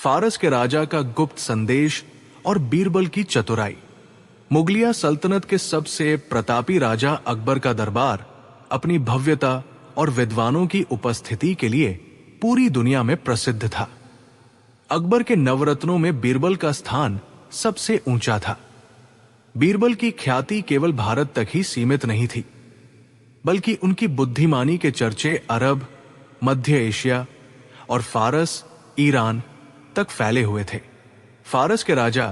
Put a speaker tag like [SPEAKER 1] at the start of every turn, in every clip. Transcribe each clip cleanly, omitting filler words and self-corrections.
[SPEAKER 1] फारस के राजा का गुप्त संदेश और बीरबल की चतुराई। मुगलिया सल्तनत के सबसे प्रतापी राजा अकबर का दरबार अपनी भव्यता और विद्वानों की उपस्थिति के लिए पूरी दुनिया में प्रसिद्ध था। अकबर के नवरत्नों में बीरबल का स्थान सबसे ऊंचा था। बीरबल की ख्याति केवल भारत तक ही सीमित नहीं थी, बल्कि उनकी बुद्धिमानी के चर्चे अरब, मध्य एशिया और फारस, ईरान तक फैले हुए थे। फारस के राजा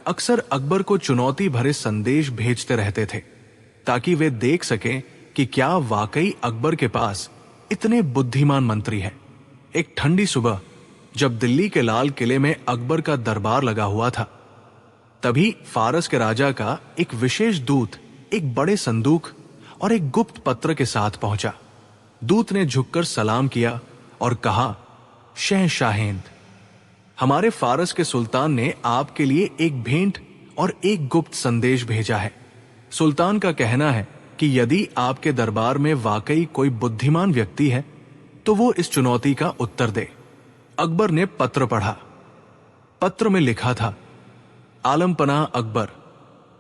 [SPEAKER 1] अक्सर अकबर को चुनौती भरे संदेश भेजते रहते थे, ताकि वे देख सकें कि क्या वाकई अकबर के पास इतने बुद्धिमान मंत्री हैं। एक ठंडी सुबह जब दिल्ली के लाल किले में अकबर का दरबार लगा हुआ था, तभी फारस के राजा का एक विशेष दूत एक बड़े संदूक और एक गुप्त पत्र के साथ पहुंचा। दूत ने झुककर सलाम किया और कहा, शहंशाहेंद, हमारे फारस के सुल्तान ने आपके लिए एक भेंट और एक गुप्त संदेश भेजा है। सुल्तान का कहना है कि यदि आपके दरबार में वाकई कोई बुद्धिमान व्यक्ति है तो वो इस चुनौती का उत्तर दे। अकबर ने पत्र पढ़ा। पत्र में लिखा था, आलमपना अकबर,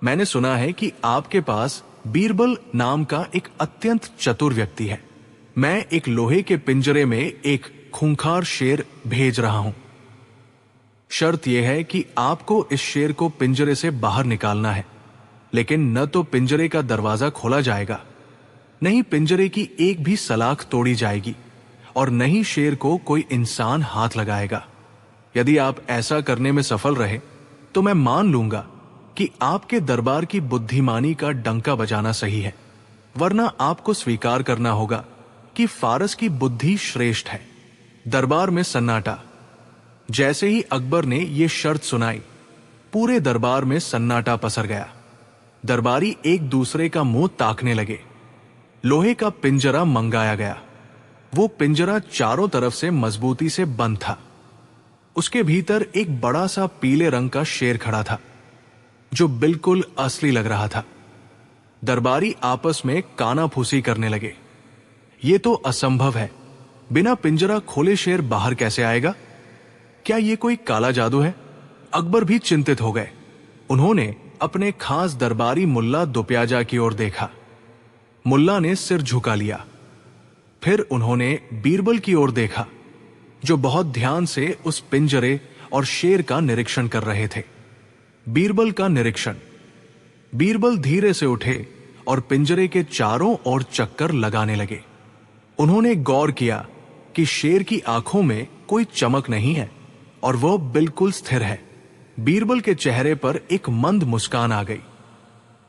[SPEAKER 1] मैंने सुना है कि आपके पास बीरबल नाम का एक अत्यंत चतुर व्यक्ति है। मैं एक लोहे के पिंजरे में एक खूंखार शेर भेज रहा हूं। शर्त यह है कि आपको इस शेर को पिंजरे से बाहर निकालना है, लेकिन न तो पिंजरे का दरवाजा खोला जाएगा, नहीं पिंजरे की एक भी सलाख तोड़ी जाएगी और न ही शेर को कोई इंसान हाथ लगाएगा। यदि आप ऐसा करने में सफल रहे तो मैं मान लूंगा कि आपके दरबार की बुद्धिमानी का डंका बजाना सही है, वरना आपको स्वीकार करना होगा कि फारस की बुद्धि श्रेष्ठ है। दरबार में सन्नाटा। जैसे ही अकबर ने यह शर्त सुनाई, पूरे दरबार में सन्नाटा पसर गया। दरबारी एक दूसरे का मुंह ताकने लगे। लोहे का पिंजरा मंगाया गया। वो पिंजरा चारों तरफ से मजबूती से बंद था। उसके भीतर एक बड़ा सा पीले रंग का शेर खड़ा था, जो बिल्कुल असली लग रहा था। दरबारी आपस में कानाफूसी करने लगे। ये तो असंभव है, बिना पिंजरा खोले शेर बाहर कैसे आएगा? क्या ये कोई काला जादू है? अकबर भी चिंतित हो गए। उन्होंने अपने खास दरबारी मुल्ला दुप्याजा की ओर देखा। मुल्ला ने सिर झुका लिया। फिर उन्होंने बीरबल की ओर देखा, जो बहुत ध्यान से उस पिंजरे और शेर का निरीक्षण कर रहे थे। बीरबल का निरीक्षण। बीरबल धीरे से उठे और पिंजरे के चारों ओर चक्कर लगाने लगे। उन्होंने गौर किया कि शेर की आंखों में कोई चमक नहीं है और वह बिल्कुल स्थिर है। बीरबल के चेहरे पर एक मंद मुस्कान आ गई।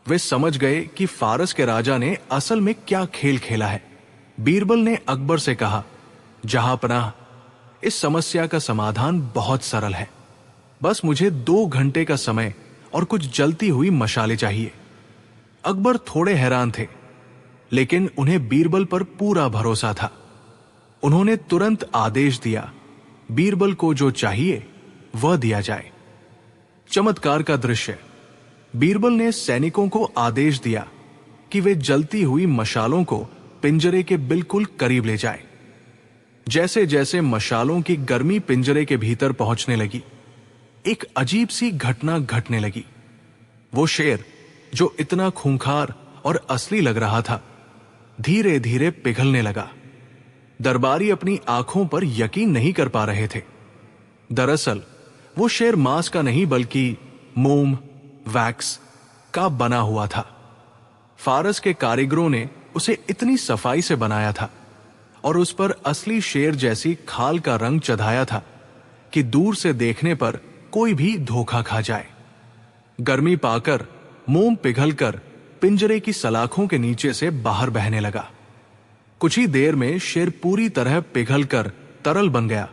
[SPEAKER 1] वे समझ गए कि फारस के राजा ने असल में क्या खेल खेला है। बीरबल ने अकबर से कहा, जहांपनाह, इस समस्या का समाधान बहुत सरल है। बस मुझे 2 घंटे का समय और कुछ जलती हुई मशालें चाहिए। अकबर थोड़े हैरान थे, लेकिन उन्हें बीरबल पर पूरा भरोसा था। उन्होंने तुरंत आदेश दिया, बीरबल को जो चाहिए वह दिया जाए। चमत्कार का दृश्य। बीरबल ने सैनिकों को आदेश दिया कि वे जलती हुई मशालों को पिंजरे के बिल्कुल करीब ले जाएं। जैसे जैसे मशालों की गर्मी पिंजरे के भीतर पहुंचने लगी, एक अजीब सी घटना घटने लगी। वो शेर, जो इतना खूंखार और असली लग रहा था, धीरे धीरे पिघलने लगा। दरबारी अपनी आंखों पर यकीन नहीं कर पा रहे थे। दरअसल वो शेर मांस का नहीं बल्कि मोम, वैक्स का बना हुआ था। फारस के कारीगरों ने उसे इतनी सफाई से बनाया था और उस पर असली शेर जैसी खाल का रंग चढ़ाया था कि दूर से देखने पर कोई भी धोखा खा जाए। गर्मी पाकर मोम पिघलकर पिंजरे की सलाखों के नीचे से बाहर बहने लगा। कुछ ही देर में शेर पूरी तरह पिघलकर तरल बन गया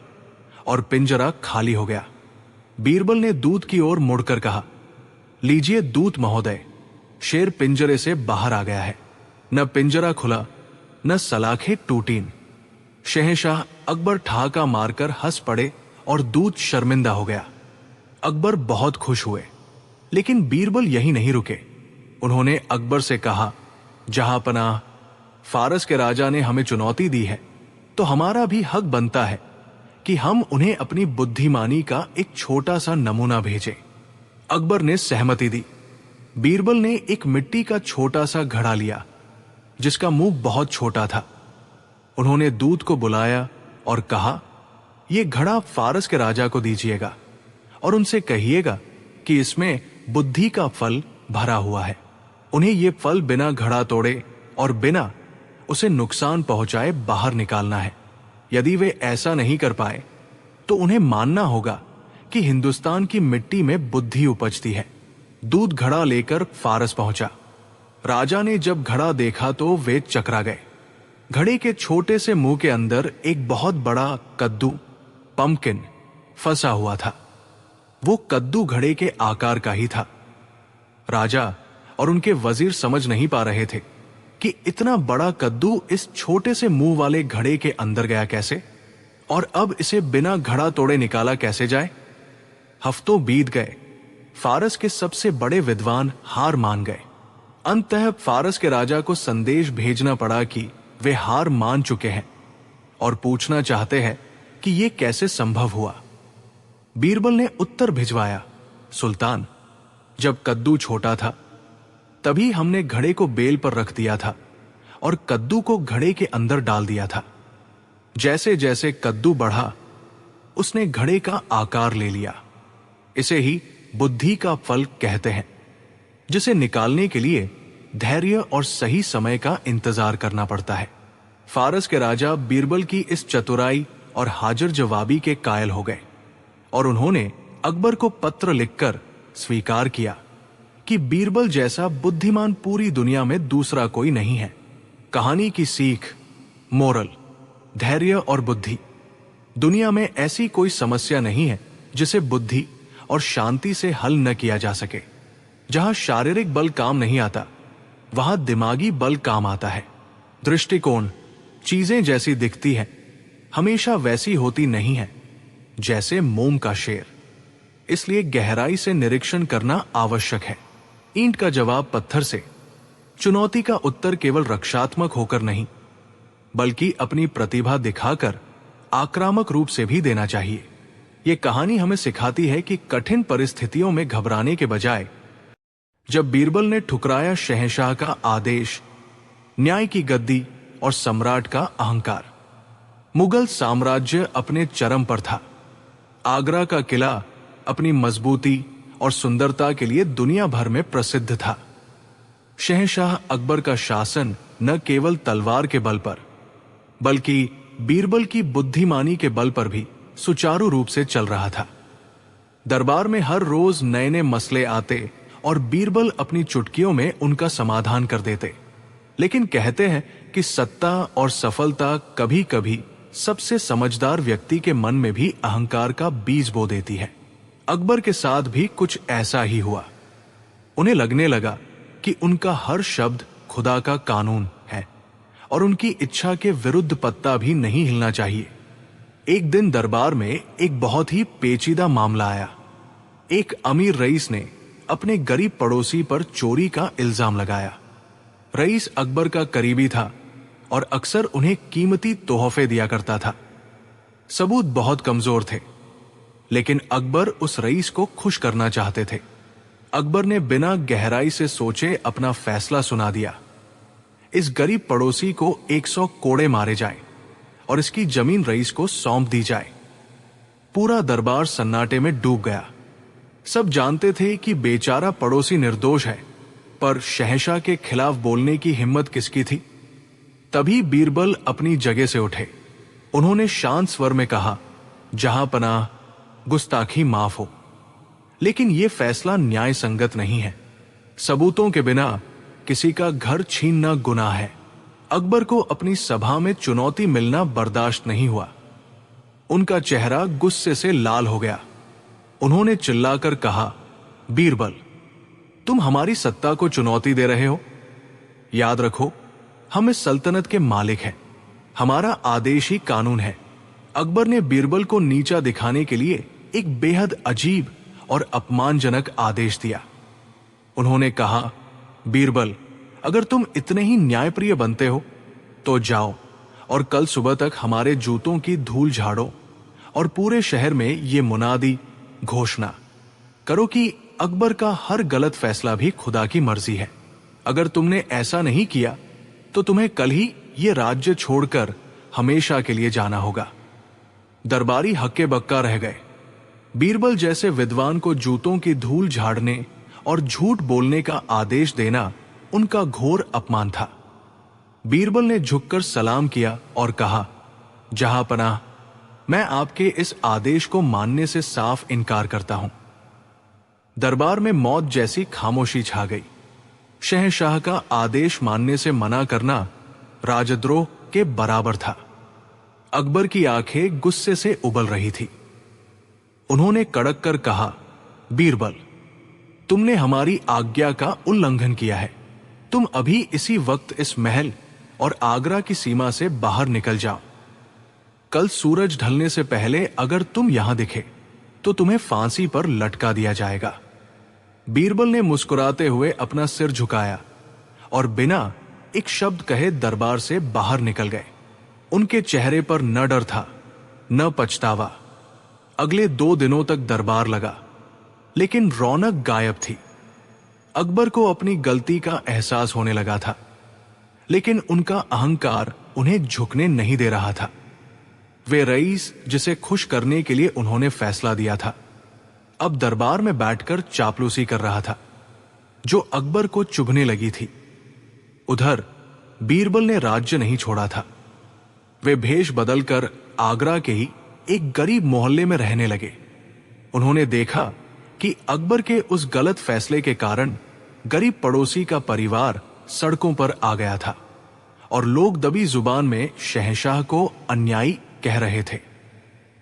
[SPEAKER 1] और पिंजरा खाली हो गया। बीरबल ने दूत की ओर मुड़कर कहा, लीजिए दूत महोदय, शेर पिंजरे से बाहर आ गया है। न पिंजरा खुला, न सलाखें टूटीं। शहंशाह अकबर ठहाका मारकर हंस पड़े और दूत शर्मिंदा हो गया। अकबर बहुत खुश हुए, लेकिन बीरबल यहीं नहीं रुके। उन्होंने अकबर से कहा, जहांपनाह, फारस के राजा ने हमें चुनौती दी है, तो हमारा भी हक बनता है कि हम उन्हें अपनी बुद्धिमानी का एक छोटा सा नमूना भेजें। अकबर ने सहमति दी। बीरबल ने एक मिट्टी का छोटा सा घड़ा लिया जिसका मुंह बहुत छोटा था। उन्होंने दूत को बुलाया और कहा, यह घड़ा फारस के राजा को दीजिएगा और उनसे कहिएगा कि इसमें बुद्धि का फल भरा हुआ है। उन्हें यह फल बिना घड़ा तोड़े और बिना उसे नुकसान पहुंचाए बाहर निकालना है। यदि वे ऐसा नहीं कर पाए तो उन्हें मानना होगा कि हिंदुस्तान की मिट्टी में बुद्धि उपजती है। दूध घड़ा लेकर फारस पहुंचा। राजा ने जब घड़ा देखा तो वे चकरा गए। घड़े के छोटे से मुंह के अंदर एक बहुत बड़ा कद्दू पंपकिन फंसा हुआ था। वो कद्दू घड़े के आकार का ही था। राजा और उनके वजीर समझ नहीं पा रहे थे कि इतना बड़ा कद्दू इस छोटे से मुंह वाले घड़े के अंदर गया कैसे, और अब इसे बिना घड़ा तोड़े निकाला कैसे जाए। हफ्तों बीत गए। फारस के सबसे बड़े विद्वान हार मान गए। अंततः फारस के राजा को संदेश भेजना पड़ा कि वे हार मान चुके हैं और पूछना चाहते हैं कि यह कैसे संभव हुआ। बीरबल ने उत्तर भिजवाया, सुल्तान, जब कद्दू छोटा था तभी हमने घड़े को बेल पर रख दिया था और कद्दू को घड़े के अंदर डाल दिया था। जैसे जैसे कद्दू बढ़ा उसने घड़े का आकार ले लिया। इसे ही बुद्धि का फल कहते हैं, जिसे निकालने के लिए धैर्य और सही समय का इंतजार करना पड़ता है। फारस के राजा बीरबल की इस चतुराई और हाजिर जवाबी के कायल हो गए और उन्होंने अकबर को पत्र लिखकर स्वीकार किया कि बीरबल जैसा बुद्धिमान पूरी दुनिया में दूसरा कोई नहीं है। कहानी की सीख, मोरल, धैर्य और बुद्धि। दुनिया में ऐसी कोई समस्या नहीं है जिसे बुद्धि और शांति से हल न किया जा सके। जहां शारीरिक बल काम नहीं आता वहां दिमागी बल काम आता है। दृष्टिकोण, चीजें जैसी दिखती हैं हमेशा वैसी होती नहीं है जैसे मोम का शेर। इसलिए गहराई से निरीक्षण करना आवश्यक है। ईंट का जवाब पत्थर से, चुनौती का उत्तर केवल रक्षात्मक होकर नहीं बल्कि अपनी प्रतिभा दिखाकर आक्रामक रूप से भी देना चाहिए। यह कहानी हमें सिखाती है कि कठिन परिस्थितियों में घबराने के बजाय जब बीरबल ने ठुकराया शहंशाह का आदेश, न्याय की गद्दी और सम्राट का अहंकार, मुगल साम्राज्य अपने चरम पर था। आगरा का किला अपनी मजबूती और सुंदरता के लिए दुनिया भर में प्रसिद्ध था। शहंशाह अकबर का शासन न केवल तलवार के बल पर बल्कि बीरबल की बुद्धिमानी के बल पर भी सुचारू रूप से चल रहा था। दरबार में हर रोज नए नए मसले आते और बीरबल अपनी चुटकियों में उनका समाधान कर देते। लेकिन कहते हैं कि सत्ता और सफलता कभी कभी सबसे समझदार व्यक्ति के मन में भी अहंकार का बीज बो देती है। अकबर के साथ भी कुछ ऐसा ही हुआ। उन्हें लगने लगा कि उनका हर शब्द खुदा का कानून है और उनकी इच्छा के विरुद्ध पत्ता भी नहीं हिलना चाहिए। एक दिन दरबार में एक बहुत ही पेचीदा मामला आया। एक अमीर रईस ने अपने गरीब पड़ोसी पर चोरी का इल्जाम लगाया। रईस अकबर का करीबी था और अक्सर उन्हें कीमती तोहफे दिया करता था। सबूत बहुत कमजोर थे, लेकिन अकबर उस रईस को खुश करना चाहते थे। अकबर ने बिना गहराई से सोचे अपना फैसला सुना दिया। इस गरीब पड़ोसी को 100 कोड़े मारे जाए और इसकी जमीन रईस को सौंप दी जाए। पूरा दरबार सन्नाटे में डूब गया। सब जानते थे कि बेचारा पड़ोसी निर्दोष है, पर शहंशाह के खिलाफ बोलने की हिम्मत किसकी थी। तभी बीरबल अपनी जगह से उठे। उन्होंने शांत स्वर में कहा, जहां पनाह, गुस्ताखी माफ हो, लेकिन यह फैसला न्याय संगत नहीं है। सबूतों के बिना किसी का घर छीनना गुनाह है। अकबर को अपनी सभा में चुनौती मिलना बर्दाश्त नहीं हुआ। उनका चेहरा गुस्से से लाल हो गया। उन्होंने चिल्लाकर कहा, बीरबल, तुम हमारी सत्ता को चुनौती दे रहे हो? याद रखो, हम इस सल्तनत के मालिक हैं। हमारा आदेश ही कानून है। अकबर ने बीरबल को नीचा दिखाने के लिए एक बेहद अजीब और अपमानजनक आदेश दिया। उन्होंने कहा, बीरबल, अगर तुम इतने ही न्यायप्रिय बनते हो तो जाओ और कल सुबह तक हमारे जूतों की धूल झाड़ो और पूरे शहर में ये मुनादी घोषणा करो कि अकबर का हर गलत फैसला भी खुदा की मर्जी है। अगर तुमने ऐसा नहीं किया तो तुम्हें कल ही ये राज्य छोड़कर हमेशा के लिए जाना होगा। दरबारी हक्के बक्का रह गए। बीरबल जैसे विद्वान को जूतों की धूल झाड़ने और झूठ बोलने का आदेश देना उनका घोर अपमान था। बीरबल ने झुककर सलाम किया और कहा, जहांपनाह, मैं आपके इस आदेश को मानने से साफ इनकार करता हूं। दरबार में मौत जैसी खामोशी छा गई। शहंशाह का आदेश मानने से मना करना राजद्रोह के बराबर था। अकबर की आंखें गुस्से से उबल रही थी। उन्होंने कड़क कर कहा, बीरबल, तुमने हमारी आज्ञा का उल्लंघन किया है। तुम अभी इसी वक्त इस महल और आगरा की सीमा से बाहर निकल जाओ। कल सूरज ढलने से पहले अगर तुम यहां दिखे तो तुम्हें फांसी पर लटका दिया जाएगा। बीरबल ने मुस्कुराते हुए अपना सिर झुकाया और बिना एक शब्द कहे दरबार से बाहर निकल गए। उनके चेहरे पर न डर था, न पछतावा। अगले 2 दिनों तक दरबार लगा, लेकिन रौनक गायब थी। अकबर को अपनी गलती का एहसास होने लगा था, लेकिन उनका अहंकार उन्हें झुकने नहीं दे रहा था। वे रईस जिसे खुश करने के लिए उन्होंने फैसला दिया था, अब दरबार में बैठकर चापलूसी कर रहा था, जो अकबर को चुभने लगी थी। उधर बीरबल ने राज्य नहीं छोड़ा था। वे भेष बदलकर आगरा के ही एक गरीब मोहल्ले में रहने लगे। उन्होंने देखा कि अकबर के उस गलत फैसले के कारण गरीब पड़ोसी का परिवार सड़कों पर आ गया था और लोग दबी जुबान में शहंशाह को अन्यायी कह रहे थे।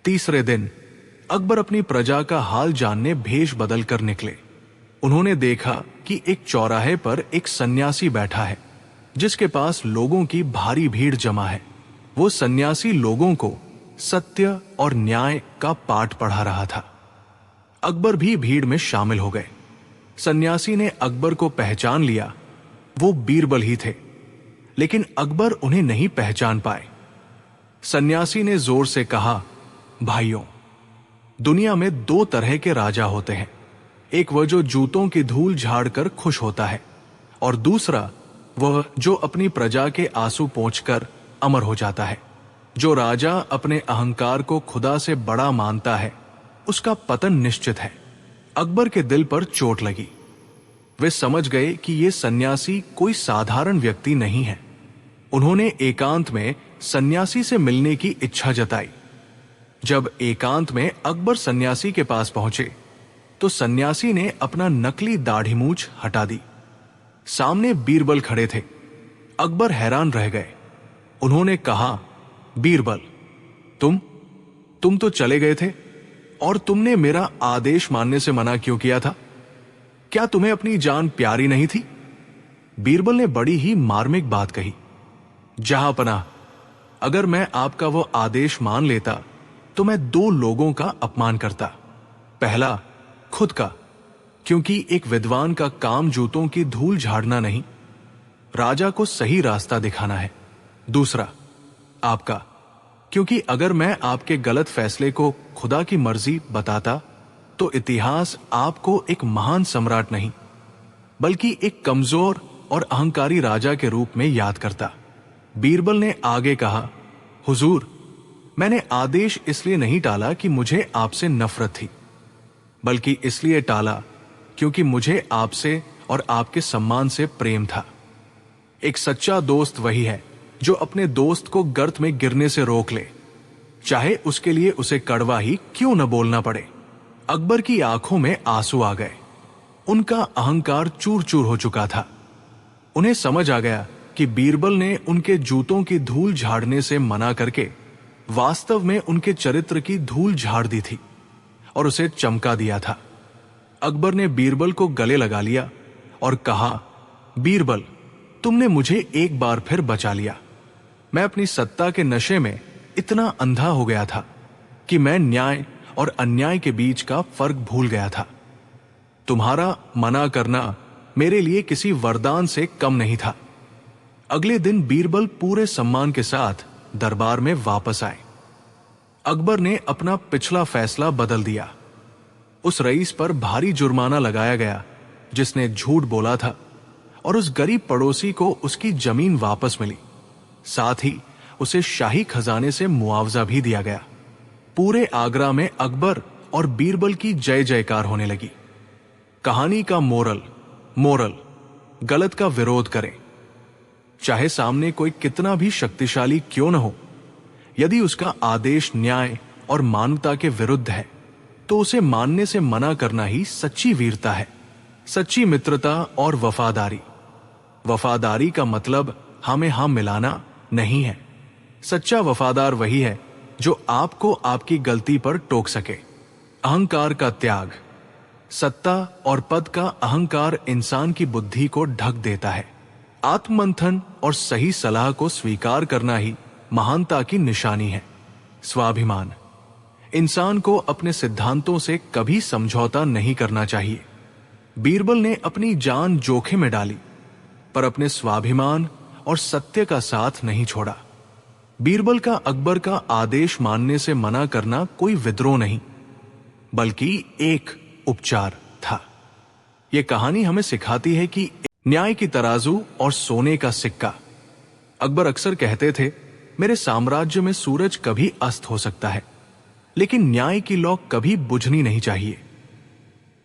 [SPEAKER 1] तीसरे दिन अकबर अपनी प्रजा का हाल जानने भेष बदलकर निकले। उन्होंने देखा कि एक चौराहे पर एक सन्यासी बैठा है, जिसके पास लोगों की भारी भीड़ जमा है। वो सन्यासी लोगों को सत्य और न्याय का पाठ पढ़ा रहा था। अकबर भी भीड़ में शामिल हो गए। सन्यासी ने अकबर को पहचान लिया। वो बीरबल ही थे, लेकिन अकबर उन्हें नहीं पहचान पाए। सन्यासी ने जोर से कहा, भाइयों, दुनिया में 2 तरह के राजा होते हैं। एक वह जो जूतों की धूल झाड़कर खुश होता है, और दूसरा वह जो अपनी प्रजा के आंसू पोंछकर अमर हो जाता है। जो राजा अपने अहंकार को खुदा से बड़ा मानता है, उसका पतन निश्चित है। अकबर के दिल पर चोट लगी। वे समझ गए कि ये सन्यासी कोई साधारण व्यक्ति नहीं है। उन्होंने एकांत में सन्यासी से मिलने की इच्छा जताई। जब एकांत में अकबर सन्यासी के पास पहुंचे तो सन्यासी ने अपना नकली दाढ़ी मूछ हटा दी। सामने बीरबल खड़े थे। अकबर हैरान रह गए। उन्होंने कहा, बीरबल, तुम तो चले गए थे और तुमने मेरा आदेश मानने से मना क्यों किया था? क्या तुम्हें अपनी जान प्यारी नहीं थी? बीरबल ने बड़ी ही मार्मिक बात कही। जहांपनाह, अगर मैं आपका वो आदेश मान लेता तो मैं 2 लोगों का अपमान करता। पहला, खुद का, क्योंकि एक विद्वान का काम जूतों की धूल झाड़ना नहीं, राजा को सही रास्ता दिखाना है। दूसरा, आपका, क्योंकि अगर मैं आपके गलत फैसले को खुदा की मर्जी बताता तो इतिहास आपको एक महान सम्राट नहीं, बल्कि एक कमजोर और अहंकारी राजा के रूप में याद करता। बीरबल ने आगे कहा, हुजूर, मैंने आदेश इसलिए नहीं टाला कि मुझे आपसे नफरत थी, बल्कि इसलिए टाला क्योंकि मुझे आपसे और आपके सम्मान से प्रेम था। एक सच्चा दोस्त वही है जो अपने दोस्त को गर्त में गिरने से रोक ले, चाहे उसके लिए उसे कड़वा ही क्यों न बोलना पड़े। अकबर की आंखों में आंसू आ गए। उनका अहंकार चूर चूर हो चुका था। उन्हें समझ आ गया कि बीरबल ने उनके जूतों की धूल झाड़ने से मना करके वास्तव में उनके चरित्र की धूल झाड़ दी थी और उसे चमका दिया था। अकबर ने बीरबल को गले लगा लिया और कहा, बीरबल, तुमने मुझे एक बार फिर बचा लिया। मैं अपनी सत्ता के नशे में इतना अंधा हो गया था कि मैं न्याय और अन्याय के बीच का फर्क भूल गया था। तुम्हारा मना करना मेरे लिए किसी वरदान से कम नहीं था। अगले दिन बीरबल पूरे सम्मान के साथ दरबार में वापस आए। अकबर ने अपना पिछला फैसला बदल दिया। उस रईस पर भारी जुर्माना लगाया गया जिसने झूठ बोला था, और उस गरीब पड़ोसी को उसकी जमीन वापस मिली। साथ ही उसे शाही खजाने से मुआवजा भी दिया गया। पूरे आगरा में अकबर और बीरबल की जय जयकार होने लगी। कहानी का मोरल गलत का विरोध करें। चाहे सामने कोई कितना भी शक्तिशाली क्यों न हो, यदि उसका आदेश न्याय और मानवता के विरुद्ध है तो उसे मानने से मना करना ही सच्ची वीरता है। सच्ची मित्रता और वफादारी का मतलब हमें हम मिलाना नहीं है। सच्चा वफादार वही है जो आपको आपकी गलती पर टोक सके। अहंकार का त्याग। सत्ता और पद का अहंकार इंसान की बुद्धि को ढक देता है। आत्ममंथन और सही सलाह को स्वीकार करना ही महानता की निशानी है। स्वाभिमान। इंसान को अपने सिद्धांतों से कभी समझौता नहीं करना चाहिए। बीरबल ने अपनी जान जोखिम में डाली, पर अपने स्वाभिमान और सत्य का साथ नहीं छोड़ा। बीरबल का अकबर का आदेश मानने से मना करना कोई विद्रोह नहीं, बल्कि एक उपचार था। यह कहानी हमें सिखाती है कि न्याय की तराजू और सोने का सिक्का। अकबर अक्सर कहते थे, मेरे साम्राज्य में सूरज कभी अस्त हो सकता है, लेकिन न्याय की लौ कभी बुझनी नहीं चाहिए।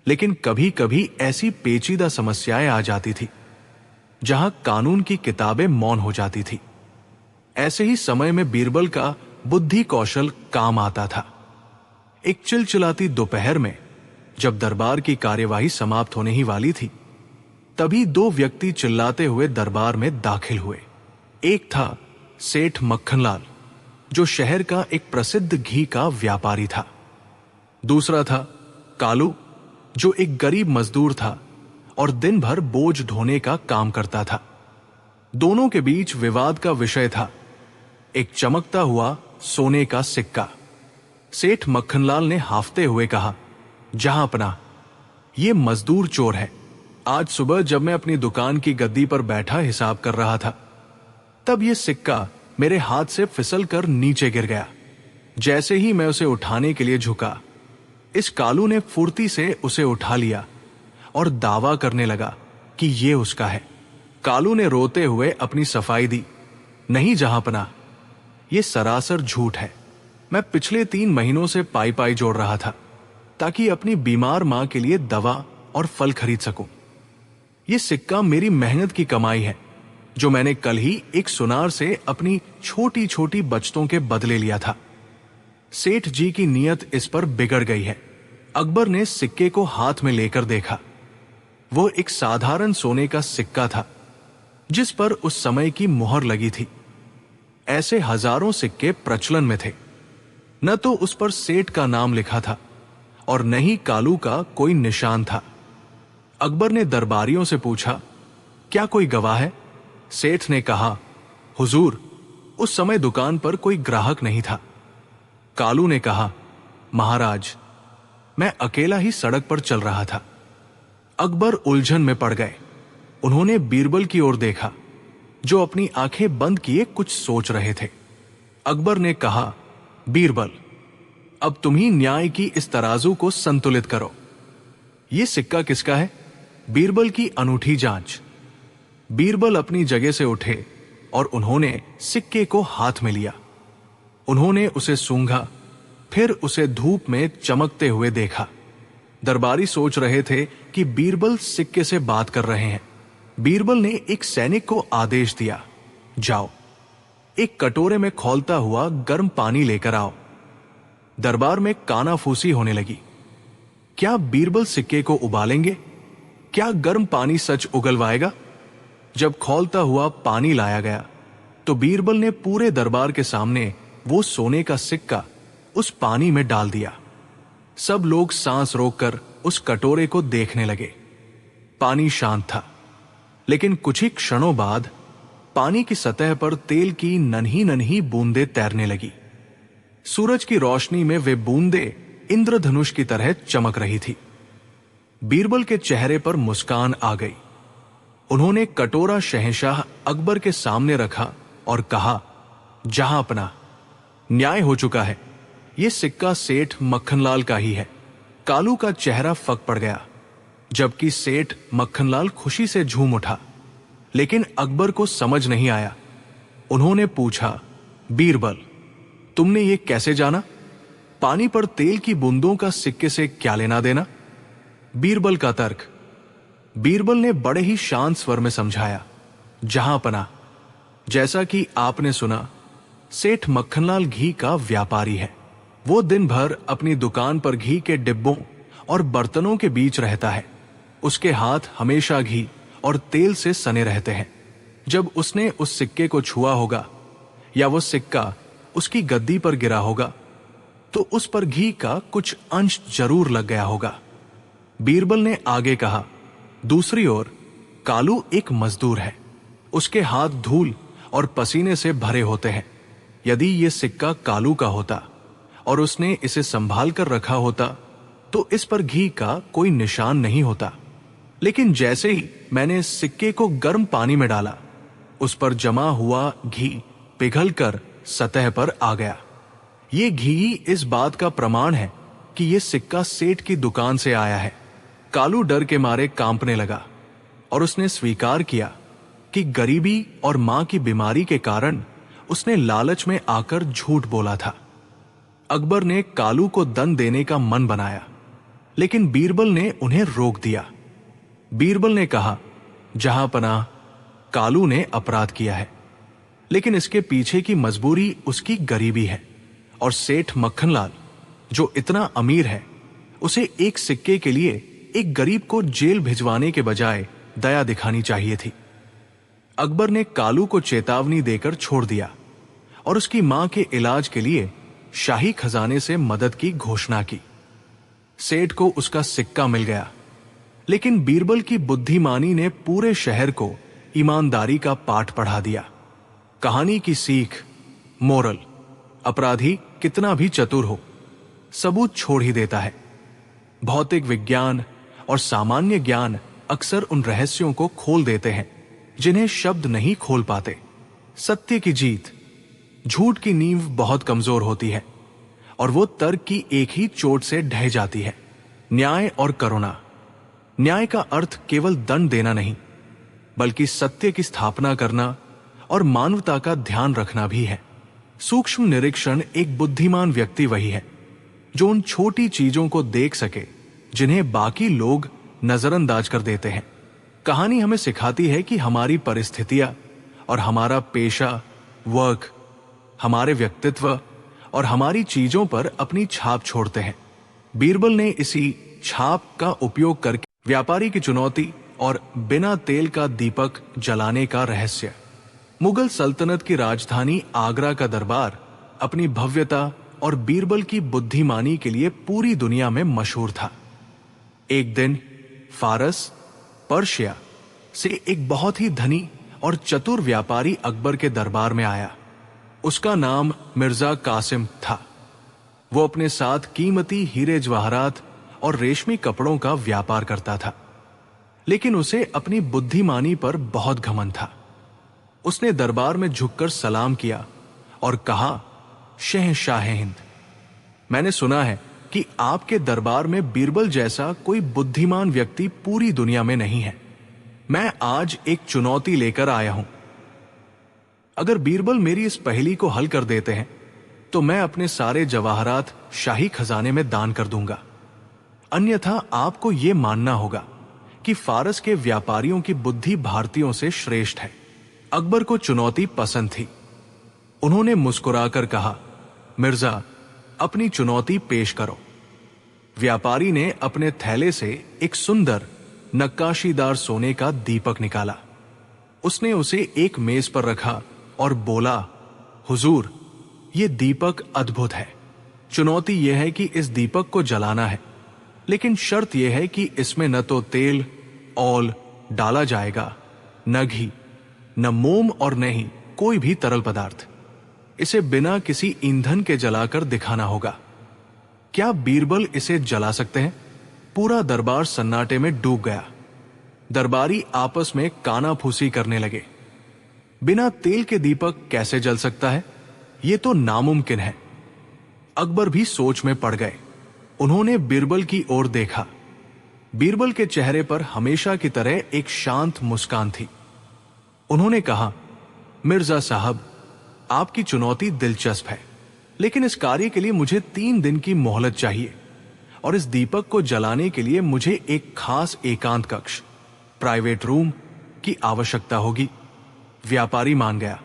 [SPEAKER 1] लेकिन कभी कभी ऐसी पेचीदा समस्याएं आ जाती थी जहां कानून की किताबें मौन हो जाती थी। ऐसे ही समय में बीरबल का बुद्धि कौशल काम आता था। एक चिलचिलाती दोपहर में जब दरबार की कार्यवाही समाप्त होने ही वाली थी, तभी दो व्यक्ति चिल्लाते हुए दरबार में दाखिल हुए। एक था सेठ मक्खनलाल, जो शहर का एक प्रसिद्ध घी का व्यापारी था। दूसरा था कालू, जो एक गरीब मजदूर था और दिन भर बोझ ढोने का काम करता था। दोनों के बीच विवाद का विषय था एक चमकता हुआ सोने का सिक्का। सेठ मक्खनलाल ने हाफते हुए कहा, जहांपना, ये मजदूर चोर है। आज सुबह जब मैं अपनी दुकान की गद्दी पर बैठा हिसाब कर रहा था, तब यह सिक्का मेरे हाथ से फिसल कर नीचे गिर गया। जैसे ही मैं उसे उठाने के लिए झुका, इस कालू ने फुर्ती से उसे उठा लिया और दावा करने लगा कि यह उसका है। कालू ने रोते हुए अपनी सफाई दी, नहीं जहांपना, यह सरासर झूठ है। मैं पिछले 3 महीनों से पाई जोड़ रहा था ताकि अपनी बीमार मां के लिए दवा और फल खरीद सकूं। यह सिक्का मेरी मेहनत की कमाई है, जो मैंने कल ही एक सुनार से अपनी छोटी छोटी बचतों के बदले लिया था। सेठ जी की नीयत इस पर बिगड़ गई है। अकबर ने सिक्के को हाथ में लेकर देखा। वो एक साधारण सोने का सिक्का था, जिस पर उस समय की मुहर लगी थी। ऐसे हजारों सिक्के प्रचलन में थे। न तो उस पर सेठ का नाम लिखा था और न ही कालू का कोई निशान था। अकबर ने दरबारियों से पूछा, क्या कोई गवाह है? सेठ ने कहा, हुजूर, उस समय दुकान पर कोई ग्राहक नहीं था। कालू ने कहा, महाराज, मैं अकेला ही सड़क पर चल रहा था। अकबर उलझन में पड़ गए। उन्होंने बीरबल की ओर देखा, जो अपनी आंखें बंद किए कुछ सोच रहे थे। अकबर ने कहा, बीरबल, अब तुम ही न्याय की इस तराजू को संतुलित करो। यह सिक्का किसका है? बीरबल की अनूठी जांच। बीरबल अपनी जगह से उठे और उन्होंने सिक्के को हाथ में लिया। उन्होंने उसे सूंघा, फिर उसे धूप में चमकते हुए देखा। दरबारी सोच रहे थे कि बीरबल सिक्के से बात कर रहे हैं। बीरबल ने एक सैनिक को आदेश दिया, जाओ, एक कटोरे में खौलता हुआ गर्म पानी लेकर आओ। दरबार में कानाफूसी होने लगी। क्या बीरबल सिक्के को उबालेंगे? क्या गर्म पानी सच उगलवाएगा? जब खौलता हुआ पानी लाया गया, तो बीरबल ने पूरे दरबार के सामने वो सोने का सिक्का उस पानी में डाल दिया। सब लोग सांस रोककर उस कटोरे को देखने लगे। पानी शांत था, लेकिन कुछ ही क्षणों बाद पानी की सतह पर तेल की नन्ही नन्ही बूंदें तैरने लगी। सूरज की रोशनी में वे बूंदें इंद्रधनुष की तरह चमक रही थी। बीरबल के चेहरे पर मुस्कान आ गई। उन्होंने कटोरा शहंशाह अकबर के सामने रखा और कहा, जहां अपना, न्याय हो चुका है। ये सिक्का सेठ मक्खनलाल का ही है। कालू का चेहरा फक पड़ गया, जबकि सेठ मक्खनलाल खुशी से झूम उठा। लेकिन अकबर को समझ नहीं आया। उन्होंने पूछा, बीरबल, तुमने ये कैसे जाना? पानी पर तेल की बूंदों का सिक्के से क्या लेना देना? बीरबल का तर्क। बीरबल ने बड़े ही शांत स्वर में समझाया, जहां पना, जैसा कि आपने सुना, सेठ मक्खनलाल घी का व्यापारी है। वो दिन भर अपनी दुकान पर घी के डिब्बों और बर्तनों के बीच रहता है। उसके हाथ हमेशा घी और तेल से सने रहते हैं। जब उसने उस सिक्के को छुआ होगा या वो सिक्का उसकी गद्दी पर गिरा होगा, तो उस पर घी का कुछ अंश जरूर लग गया होगा। बीरबल ने आगे कहा, दूसरी ओर कालू एक मजदूर है। उसके हाथ धूल और पसीने से भरे होते हैं। यदि ये सिक्का कालू का होता और उसने इसे संभाल कर रखा होता, तो इस पर घी का कोई निशान नहीं होता। लेकिन जैसे ही मैंने इस सिक्के को गर्म पानी में डाला, उस पर जमा हुआ घी पिघलकर सतह पर आ गया। ये घी ही इस बात का प्रमाण है कि यह सिक्का सेठ की दुकान से आया है। कालू डर के मारे कांपने लगा और उसने स्वीकार किया कि गरीबी और मां की बीमारी के कारण उसने लालच में आकर झूठ बोला था। अकबर ने कालू को दंड देने का मन बनाया, लेकिन बीरबल ने उन्हें रोक दिया। बीरबल ने कहा, जहां पनाह, कालू ने अपराध किया है, लेकिन इसके पीछे की मजबूरी उसकी गरीबी है, और सेठ मक्खनलाल, जो इतना अमीर है, उसे एक सिक्के के लिए एक गरीब को जेल भिजवाने के बजाय दया दिखानी चाहिए थी। अकबर ने कालू को चेतावनी देकर छोड़ दिया और उसकी मां के इलाज के लिए शाही खजाने से मदद की घोषणा की। सेठ को उसका सिक्का मिल गया, लेकिन बीरबल की बुद्धिमानी ने पूरे शहर को ईमानदारी का पाठ पढ़ा दिया। कहानी की सीख, मोरल, अपराधी कितना भी चतुर हो, सबूत छोड़ ही देता है। भौतिक विज्ञान और सामान्य ज्ञान अक्सर उन रहस्यों को खोल देते हैं जिन्हें शब्द नहीं खोल पाते। सत्य की जीत। झूठ की नींव बहुत कमजोर होती है और वो तर्क की एक ही चोट से ढह जाती है। न्याय और करुणा। न्याय का अर्थ केवल दंड देना नहीं, बल्कि सत्य की स्थापना करना और मानवता का ध्यान रखना भी है। सूक्ष्म निरीक्षण। एक बुद्धिमान व्यक्ति वही है जो उन छोटी चीजों को देख सके जिन्हें बाकी लोग नजरअंदाज कर देते हैं। कहानी हमें सिखाती है कि हमारी परिस्थितियां और हमारा पेशा, वर्क, हमारे व्यक्तित्व और हमारी चीजों पर अपनी छाप छोड़ते हैं। बीरबल ने इसी छाप का उपयोग करके व्यापारी की चुनौती और बिना तेल का दीपक जलाने का रहस्य। मुगल सल्तनत की राजधानी आगरा का दरबार अपनी भव्यता और बीरबल की बुद्धिमानी के लिए पूरी दुनिया में मशहूर था। एक दिन फारस, पर्शिया से एक बहुत ही धनी और चतुर व्यापारी अकबर के दरबार में आया। उसका नाम मिर्जा कासिम था। वो अपने साथ कीमती हीरे जवाहरात और रेशमी कपड़ों का व्यापार करता था, लेकिन उसे अपनी बुद्धिमानी पर बहुत घमंड था। उसने दरबार में झुककर सलाम किया और कहा, शहंशाह हिंद, मैंने सुना है कि आपके दरबार में बीरबल जैसा कोई बुद्धिमान व्यक्ति पूरी दुनिया में नहीं है। मैं आज एक चुनौती लेकर आया हूं। अगर बीरबल मेरी इस पहेली को हल कर देते हैं तो मैं अपने सारे जवाहरात शाही खजाने में दान कर दूंगा। अन्यथा आपको यह मानना होगा कि फारस के व्यापारियों की बुद्धि भारतीयों से श्रेष्ठ है। अकबर को चुनौती पसंद थी। उन्होंने मुस्कुराकर कहा, मिर्जा, अपनी चुनौती पेश करो। व्यापारी ने अपने थैले से एक सुंदर नक्काशीदार सोने का दीपक निकाला। उसने उसे एक मेज पर रखा और बोला, हुजूर, ये दीपक अद्भुत है। चुनौती यह है कि इस दीपक को जलाना है, लेकिन शर्त यह है कि इसमें न तो तेल, ऑयल डाला जाएगा, न घी, न मोम और न ही कोई भी तरल पदार्थ। इसे बिना किसी ईंधन के जलाकर दिखाना होगा। क्या बीरबल इसे जला सकते हैं? पूरा दरबार सन्नाटे में डूब गया। दरबारी आपस में कानाफूसी करने लगे। बिना तेल के दीपक कैसे जल सकता है? यह तो नामुमकिन है। अकबर भी सोच में पड़ गए। उन्होंने बीरबल की ओर देखा। बीरबल के चेहरे पर हमेशा की तरह एक शांत मुस्कान थी। उन्होंने कहा, मिर्जा साहब, आपकी चुनौती दिलचस्प है, लेकिन इस कार्य के लिए मुझे 3 दिन की मोहलत चाहिए और इस दीपक को जलाने के लिए मुझे एक खास एकांत कक्ष, प्राइवेट रूम की आवश्यकता होगी। व्यापारी मान गया।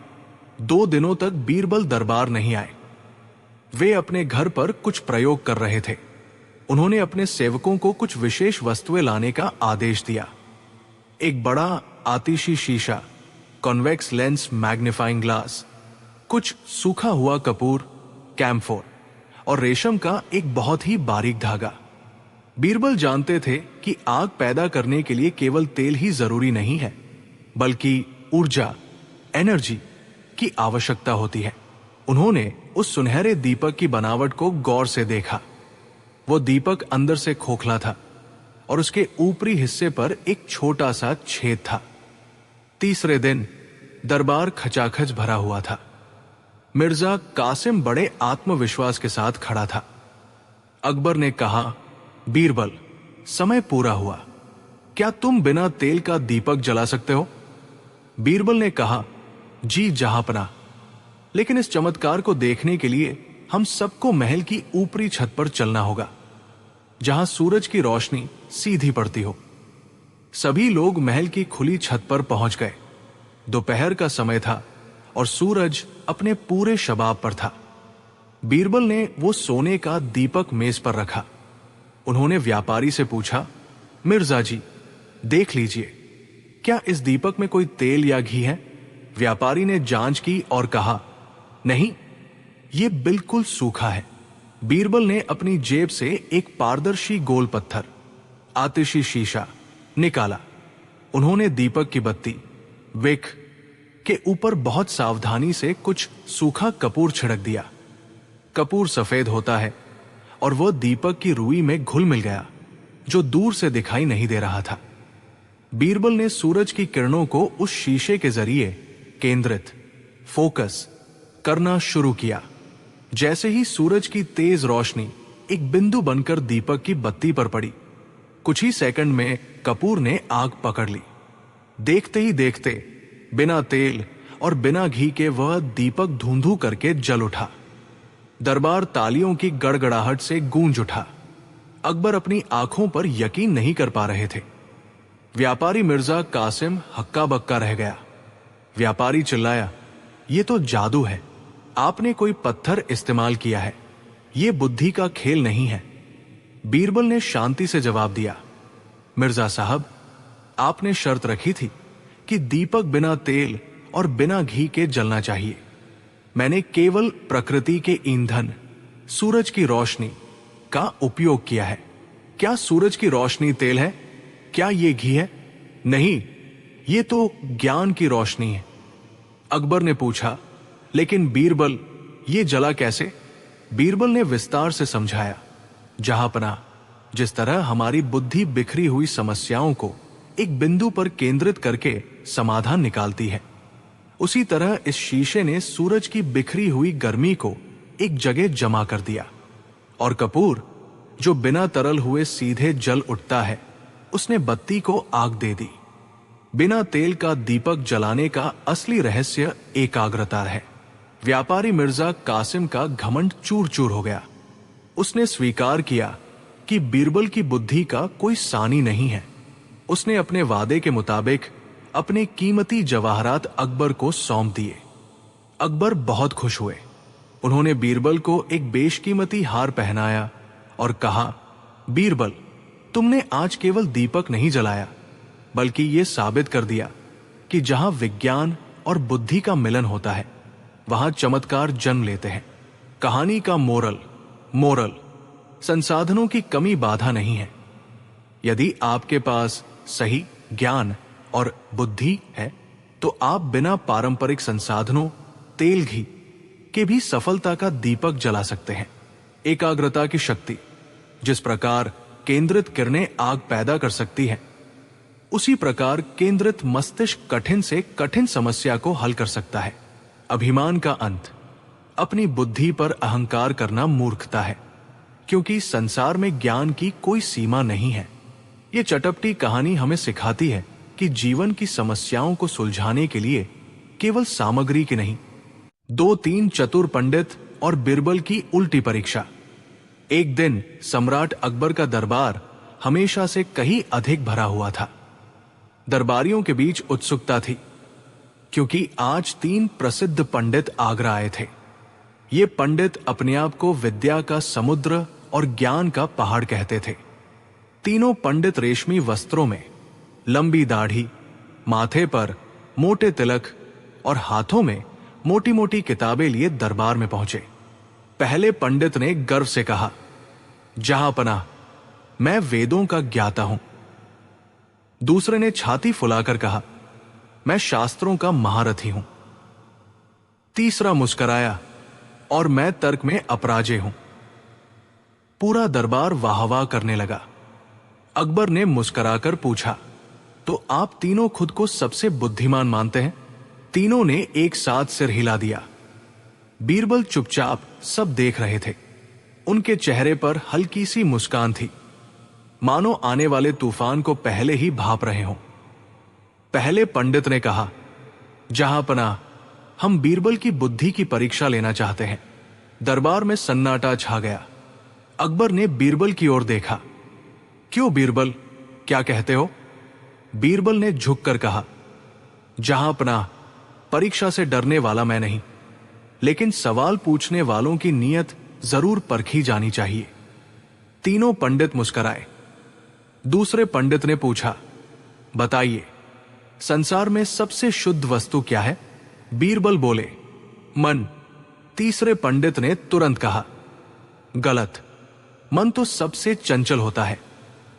[SPEAKER 1] 2 दिनों तक बीरबल दरबार नहीं आए। वे अपने घर पर कुछ प्रयोग कर रहे थे। उन्होंने अपने सेवकों को कुछ विशेष वस्तुएं लाने का आदेश दिया। एक बड़ा आतिशी शीशा, कॉन्वेक्स लेंस मैग्नीफाइंग ग्लास, कुछ सूखा हुआ कपूर, कैम्फोर और रेशम का एक बहुत ही बारीक धागा। बीरबल जानते थे कि आग पैदा करने के लिए केवल तेल ही जरूरी नहीं है, बल्कि ऊर्जा, एनर्जी की आवश्यकता होती है। उन्होंने उस सुनहरे दीपक की बनावट को गौर से देखा। वो दीपक अंदर से खोखला था और उसके ऊपरी हिस्से पर एक छोटा सा छेद था। तीसरे दिन दरबार खचाखच भरा हुआ था। मिर्जा कासिम बड़े आत्मविश्वास के साथ खड़ा था। अकबर ने कहा, बीरबल, समय पूरा हुआ। क्या तुम बिना तेल का दीपक जला सकते हो? बीरबल ने कहा, जी जहांपना, लेकिन इस चमत्कार को देखने के लिए हम सबको महल की ऊपरी छत पर चलना होगा, जहां सूरज की रोशनी सीधी पड़ती हो। सभी लोग महल की खुली छत पर पहुंच गए। दोपहर का समय था और सूरज अपने पूरे शबाब पर था। बीरबल ने वो सोने का दीपक मेज पर रखा। उन्होंने व्यापारी से पूछा, मिर्जा जी, देख लीजिए, क्या इस दीपक में कोई तेल या घी है? व्यापारी ने जांच की और कहा, नहीं, ये बिल्कुल सूखा है। बीरबल ने अपनी जेब से एक पारदर्शी गोल पत्थर, आतिशी शीशा निकाला। उन्होंने दीपक की बत्ती, विक, के ऊपर बहुत सावधानी से कुछ सूखा कपूर छिड़क दिया। कपूर सफेद होता है और वह दीपक की रुई में घुल मिल गया, जो दूर से दिखाई नहीं दे रहा था। बीरबल ने सूरज की किरणों को उस शीशे के जरिए केंद्रित, फोकस करना शुरू किया। जैसे ही सूरज की तेज रोशनी एक बिंदु बनकर दीपक की बत्ती पर पड़ी, कुछ ही सेकंड में कपूर ने आग पकड़ ली। देखते ही देखते बिना तेल और बिना घी के वह दीपक धुंधु करके जल उठा। दरबार तालियों की गड़गड़ाहट से गूंज उठा। अकबर अपनी आंखों पर यकीन नहीं कर पा रहे थे। व्यापारी मिर्जा कासिम हक्का बक्का रह गया। व्यापारी चिल्लाया, ये तो जादू है। आपने कोई पत्थर इस्तेमाल किया है, ये बुद्धि का खेल नहीं है। बीरबल ने शांति से जवाब दिया, मिर्जा साहब, आपने शर्त रखी थी कि दीपक बिना तेल और बिना घी के जलना चाहिए। मैंने केवल प्रकृति के ईंधन, सूरज की रोशनी का उपयोग किया है। क्या सूरज की रोशनी तेल है? क्या ये घी है? नहीं, ये तो ज्ञान की रोशनी है। अकबर ने पूछा, लेकिन बीरबल, ये जला कैसे? बीरबल ने विस्तार से समझाया, जहांपना, जिस तरह हमारी बुद्धि बिखरी हुई समस्याओं को एक बिंदु पर केंद्रित करके समाधान निकालती है, उसी तरह इस शीशे ने सूरज की बिखरी हुई गर्मी को एक जगह जमा कर दिया। और कपूर, जो बिना तरल हुए सीधे जल उठता है, उसने बत्ती को आग दे दी। बिना तेल का दीपक जलाने का असली रहस्य एकाग्रता है। व्यापारी मिर्जा कासिम का घमंड चूर चूर हो गया। उसने स्वीकार किया कि बीरबल की बुद्धि का कोई सानी नहीं है। उसने अपने वादे के मुताबिक अपने कीमती जवाहरात अकबर को सौंप दिए। अकबर बहुत खुश हुए। उन्होंने बीरबल को एक बेशकीमती हार पहनाया और कहा, बीरबल, तुमने आज केवल दीपक नहीं जलाया, बल्कि यह साबित कर दिया कि जहां विज्ञान और बुद्धि का मिलन होता है, वहां चमत्कार जन्म लेते हैं। कहानी का मोरल, संसाधनों की कमी बाधा नहीं है। यदि आपके पास सही ज्ञान और बुद्धि है, तो आप बिना पारंपरिक संसाधनों, तेल घी के भी सफलता का दीपक जला सकते हैं। एकाग्रता की शक्ति, जिस प्रकार केंद्रित किरणें आग पैदा कर सकती है, उसी प्रकार केंद्रित मस्तिष्क कठिन से कठिन समस्या को हल कर सकता है। अभिमान का अंत। अपनी बुद्धि पर अहंकार करना मूर्खता है, क्योंकि संसार में ज्ञान की कोई सीमा नहीं है। ये चटपटी कहानी हमें सिखाती है कि जीवन की समस्याओं को सुलझाने के लिए केवल सामग्री की नहीं, 2-3 चतुर पंडित और बीरबल की उल्टी परीक्षा। एक दिन सम्राट अकबर का दरबार हमेशा से कहीं अधिक भरा हुआ था। दरबारियों के बीच उत्सुकता थी, क्योंकि आज 3 प्रसिद्ध पंडित आगरा आए थे। ये पंडित अपने आप को विद्या का समुद्र और ज्ञान का पहाड़ कहते थे। तीनों पंडित रेशमी वस्त्रों में, लंबी दाढ़ी, माथे पर मोटे तिलक और हाथों में मोटी मोटी किताबें लिए दरबार में पहुंचे। पहले पंडित ने गर्व से कहा, जहांपनाह, मैं वेदों का ज्ञाता हूं। दूसरे ने छाती फुलाकर कहा, मैं शास्त्रों का महारथी हूं। तीसरा मुस्कुराया, और मैं तर्क में अपराजय हूं। पूरा दरबार वाहवाह करने लगा। अकबर ने मुस्कुराकर पूछा, तो आप तीनों खुद को सबसे बुद्धिमान मानते हैं? तीनों ने एक साथ सिर हिला दिया। बीरबल चुपचाप सब देख रहे थे। उनके चेहरे पर हल्की सी मुस्कान थी, मानो आने वाले तूफान को पहले ही भांप रहे हों। पहले पंडित ने कहा, जहांपनाह, हम बीरबल की बुद्धि की परीक्षा लेना चाहते हैं। दरबार में सन्नाटा छा गया। अकबर ने बीरबल की ओर देखा। क्यों बीरबल, क्या कहते हो? बीरबल ने झुककर कहा, जहांपनाह, परीक्षा से डरने वाला मैं नहीं, लेकिन सवाल पूछने वालों की नीयत जरूर परखी जानी चाहिए। तीनों पंडित मुस्कुराए। दूसरे पंडित ने पूछा, बताइए, संसार में सबसे शुद्ध वस्तु क्या है? बीरबल बोले, मन। तीसरे पंडित ने तुरंत कहा, गलत, मन तो सबसे चंचल होता है।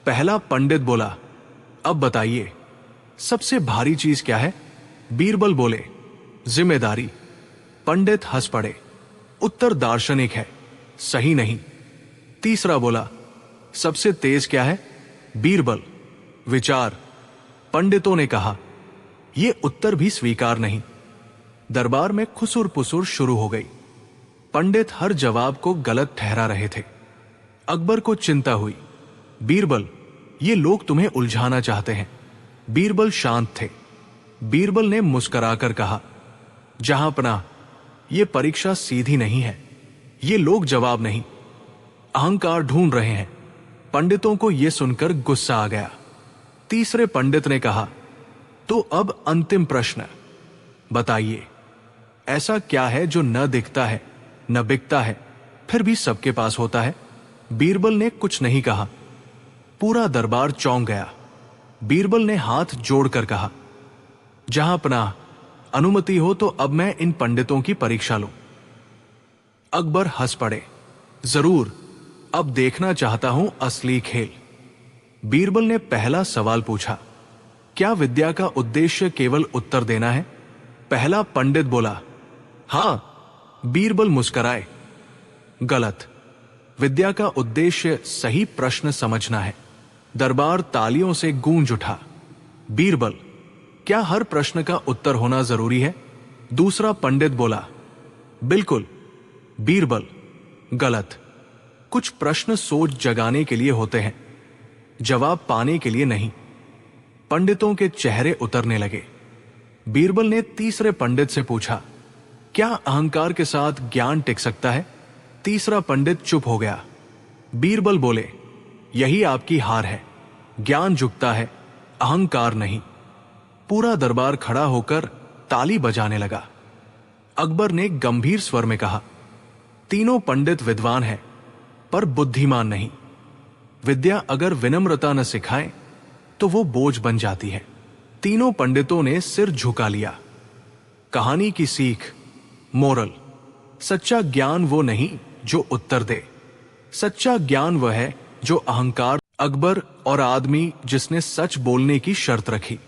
[SPEAKER 1] पहला पंडित बोला, अब बताइए, सबसे भारी चीज क्या है? बीरबल बोले, जिम्मेदारी। पंडित हंस पड़े। उत्तर दार्शनिक है, सही नहीं। तीसरा बोला, सबसे तेज क्या है? बीरबल, विचार। पंडितों ने कहा, यह उत्तर भी स्वीकार नहीं। दरबार में खुसुर पुसुर शुरू हो गई। पंडित हर जवाब को गलत ठहरा रहे थे। अकबर को चिंता हुई। बीरबल, ये लोग तुम्हें उलझाना चाहते हैं। बीरबल शांत थे। बीरबल ने मुस्कुराकर कहा, जहांपनाह, ये परीक्षा सीधी नहीं है। ये लोग जवाब नहीं, अहंकार ढूंढ रहे हैं। पंडितों को यह सुनकर गुस्सा आ गया। तीसरे पंडित ने कहा, तो अब अंतिम प्रश्न, बताइए, ऐसा क्या है जो न दिखता है, न बिकता है, फिर भी सबके पास होता है? बीरबल ने कुछ नहीं कहा। पूरा दरबार चौंक गया। बीरबल ने हाथ जोड़कर कहा, जहांपनाह, अनुमति हो तो अब मैं इन पंडितों की परीक्षा लूं। अकबर हंस पड़े। जरूर, अब देखना चाहता हूं असली खेल। बीरबल ने पहला सवाल पूछा, क्या विद्या का उद्देश्य केवल उत्तर देना है? पहला पंडित बोला, हां। बीरबल मुस्कुराए, गलत, विद्या का उद्देश्य सही प्रश्न समझना है। दरबार तालियों से गूंज उठा। बीरबल, क्या हर प्रश्न का उत्तर होना जरूरी है? दूसरा पंडित बोला, बिल्कुल। बीरबल, गलत, कुछ प्रश्न सोच जगाने के लिए होते हैं, जवाब पाने के लिए नहीं। पंडितों के चेहरे उतरने लगे। बीरबल ने तीसरे पंडित से पूछा, क्या अहंकार के साथ ज्ञान टिक सकता है? तीसरा पंडित चुप हो गया। बीरबल बोले, यही आपकी हार है। ज्ञान झुकता है, अहंकार नहीं। पूरा दरबार खड़ा होकर ताली बजाने लगा। अकबर ने गंभीर स्वर में कहा, तीनों पंडित विद्वान हैं, पर बुद्धिमान नहीं। विद्या अगर विनम्रता न सिखाए तो वो बोझ बन जाती है। तीनों पंडितों ने सिर झुका लिया। कहानी की सीख, मोरल, सच्चा ज्ञान वो नहीं जो उत्तर दे, सच्चा ज्ञान वह है जो अहंकार। अकबर और आदमी जिसने सच बोलने की शर्त रखी।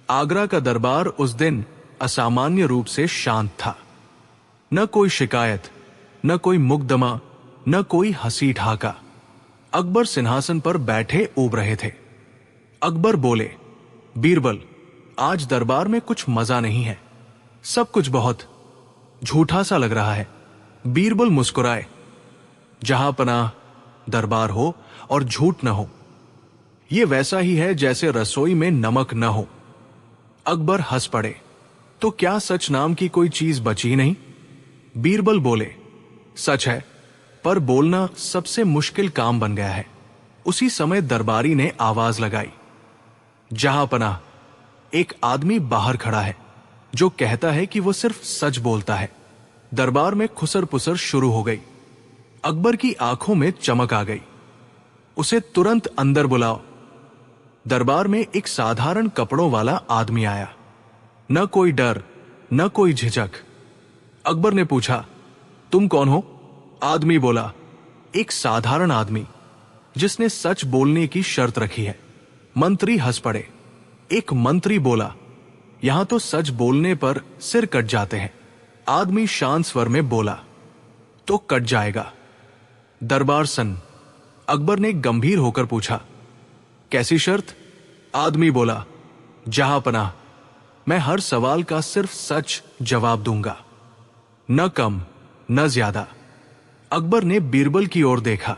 [SPEAKER 1] आगरा का दरबार उस दिन असामान्य रूप से शांत था। न कोई शिकायत, न कोई मुकदमा, न कोई हंसी ठहाका। अकबर सिंहासन पर बैठे ऊब रहे थे। अकबर बोले, बीरबल, आज दरबार में कुछ मजा नहीं है। सब कुछ बहुत झूठा सा लग रहा है। बीरबल मुस्कुराए, जहां पनाह दरबार हो और झूठ न हो, ये वैसा ही है जैसे रसोई में नमक न हो। अकबर हंस पड़े, तो क्या सच नाम की कोई चीज बची नहीं? बीरबल बोले, सच है, पर बोलना सबसे मुश्किल काम बन गया है। उसी समय दरबारी ने आवाज लगाई, जहां पनाह, एक आदमी बाहर खड़ा है जो कहता है कि वो सिर्फ सच बोलता है। दरबार में खुसर पुसर शुरू हो गई। अकबर की आंखों में चमक आ गई। उसे तुरंत अंदर बुलाओ। दरबार में एक साधारण कपड़ों वाला आदमी आया। न कोई डर, न कोई झिझक। अकबर ने पूछा, तुम कौन हो? आदमी बोला, एक साधारण आदमी जिसने सच बोलने की शर्त रखी है। मंत्री हंस पड़े। एक मंत्री बोला, यहां तो सच बोलने पर सिर कट जाते हैं। आदमी शांत स्वर में बोला, तो कट जाएगा। दरबार सन्न। अकबर ने गंभीर होकर पूछा, कैसी शर्त? आदमी बोला, जहां पनाह, मैं हर सवाल का सिर्फ सच जवाब दूंगा, न कम न ज्यादा। अकबर ने बीरबल की ओर देखा।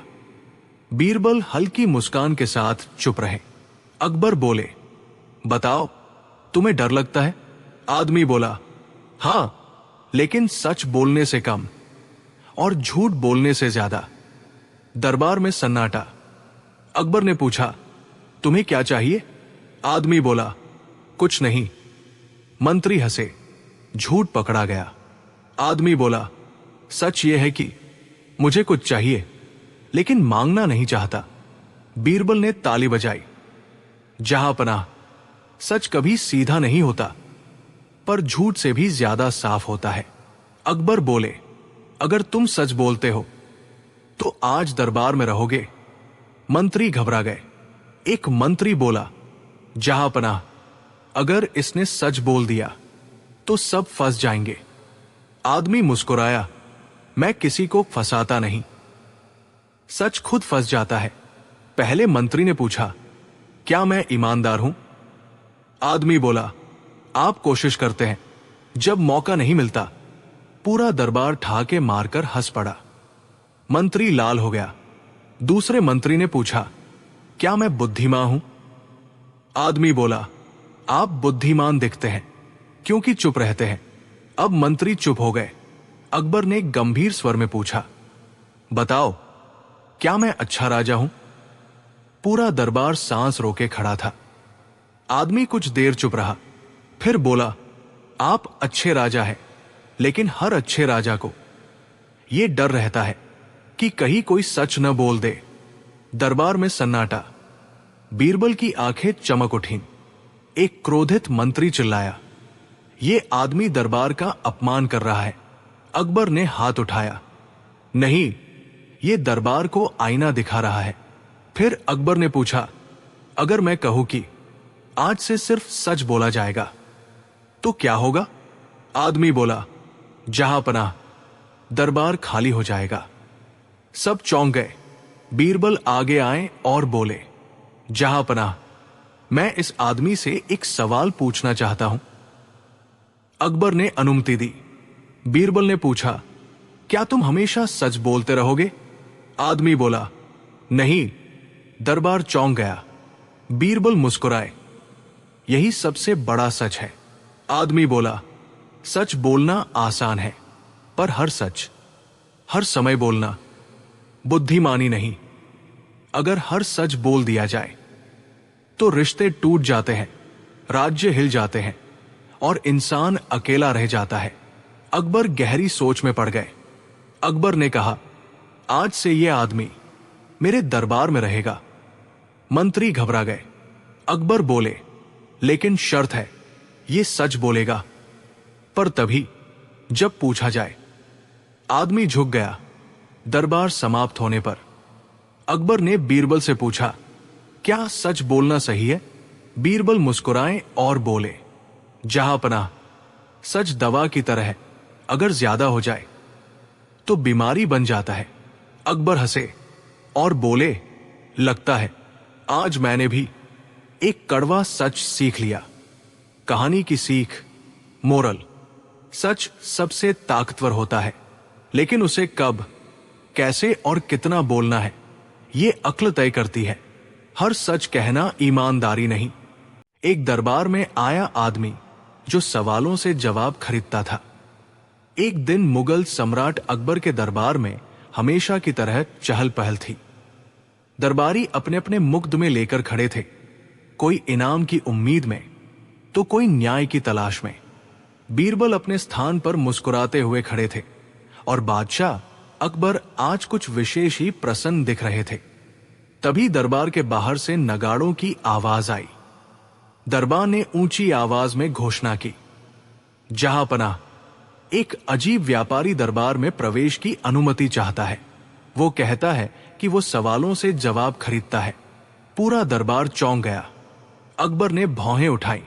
[SPEAKER 1] बीरबल हल्की मुस्कान के साथ चुप रहे। अकबर बोले, बताओ, तुम्हें डर लगता है? आदमी बोला, हां, लेकिन सच बोलने से कम और झूठ बोलने से ज्यादा। दरबार में सन्नाटा। अकबर ने पूछा, तुम्हें क्या चाहिए? आदमी बोला, कुछ नहीं। मंत्री हंसे। झूठ पकड़ा गया। आदमी बोला, सच यह है कि मुझे कुछ चाहिए, लेकिन मांगना नहीं चाहता। बीरबल ने ताली बजाई। जहां पनाह, सच कभी सीधा नहीं होता, पर झूठ से भी ज्यादा साफ होता है। अकबर बोले, अगर तुम सच बोलते हो तो आज दरबार में रहोगे। मंत्री घबरा गए। एक मंत्री बोला, जहां पनाह, अगर इसने सच बोल दिया तो सब फंस जाएंगे। आदमी मुस्कुराया, मैं किसी को फंसाता नहीं, सच खुद फंस जाता है। पहले मंत्री ने पूछा, क्या मैं ईमानदार हूं? आदमी बोला, आप कोशिश करते हैं, जब मौका नहीं मिलता। पूरा दरबार ठहाके मारकर हंस पड़ा। मंत्री लाल हो गया। दूसरे मंत्री ने पूछा, क्या मैं बुद्धिमान हूं? आदमी बोला, आप बुद्धिमान दिखते हैं क्योंकि चुप रहते हैं। अब मंत्री चुप हो गए। अकबर ने गंभीर स्वर में पूछा, बताओ, क्या मैं अच्छा राजा हूं? पूरा दरबार सांस रोके खड़ा था। आदमी कुछ देर चुप रहा, फिर बोला, आप अच्छे राजा हैं, लेकिन हर अच्छे राजा को यह डर रहता है कि कहीं कोई सच न बोल दे। दरबार में सन्नाटा। बीरबल की आंखें चमक उठीं। एक क्रोधित मंत्री चिल्लाया, ये आदमी दरबार का अपमान कर रहा है। अकबर ने हाथ उठाया, नहीं, ये दरबार को आईना दिखा रहा है। फिर अकबर ने पूछा, अगर मैं कहूं कि आज से सिर्फ सच बोला जाएगा तो क्या होगा? आदमी बोला, जहां पनाह, दरबार खाली हो जाएगा। सब चौंक गए। बीरबल आगे आए और बोले, जहां पनाह, मैं इस आदमी से एक सवाल पूछना चाहता हूं। अकबर ने अनुमति दी। बीरबल ने पूछा, क्या तुम हमेशा सच बोलते रहोगे? आदमी बोला, नहीं। दरबार चौंक गया। बीरबल मुस्कुराए, यही सबसे बड़ा सच है। आदमी बोला, सच बोलना आसान है, पर हर सच हर समय बोलना बुद्धिमानी नहीं। अगर हर सच बोल दिया जाए तो रिश्ते टूट जाते हैं, राज्य हिल जाते हैं और इंसान अकेला रह जाता है। अकबर गहरी सोच में पड़ गए। अकबर ने कहा, आज से यह आदमी मेरे दरबार में रहेगा। मंत्री घबरा गए। अकबर बोले, लेकिन शर्त है, ये सच बोलेगा, पर तभी जब पूछा जाए। आदमी झुक गया। दरबार समाप्त होने पर अकबर ने बीरबल से पूछा, क्या सच बोलना सही है? बीरबल मुस्कुराए और बोले, जहां पनाह, सच दवा की तरह है, अगर ज्यादा हो जाए तो बीमारी बन जाता है। अकबर हंसे और बोले, लगता है आज मैंने भी एक कड़वा सच सीख लिया। कहानी की सीख, मोरल, सच सबसे ताकतवर होता है, लेकिन उसे कब, कैसे और कितना बोलना है, ये अक्ल तय करती है। हर सच कहना ईमानदारी नहीं। एक दरबार में आया आदमी जो सवालों से जवाब खरीदता था। एक दिन मुगल सम्राट अकबर के दरबार में हमेशा की तरह चहल पहल थी। दरबारी अपने अपने मुग्ध में लेकर खड़े थे, कोई इनाम की उम्मीद में तो कोई न्याय की तलाश में। बीरबल अपने स्थान पर मुस्कुराते हुए खड़े थे और बादशाह अकबर आज कुछ विशेष ही प्रसन्न दिख रहे थे। तभी दरबार के बाहर से नगाड़ों की आवाज आई। दरबार ने ऊंची आवाज में घोषणा की, जहांपनाह, एक अजीब व्यापारी दरबार में प्रवेश की अनुमति चाहता है। वो कहता है कि वो सवालों से जवाब खरीदता है। पूरा दरबार चौंक गया। अकबर ने भौहें उठाई।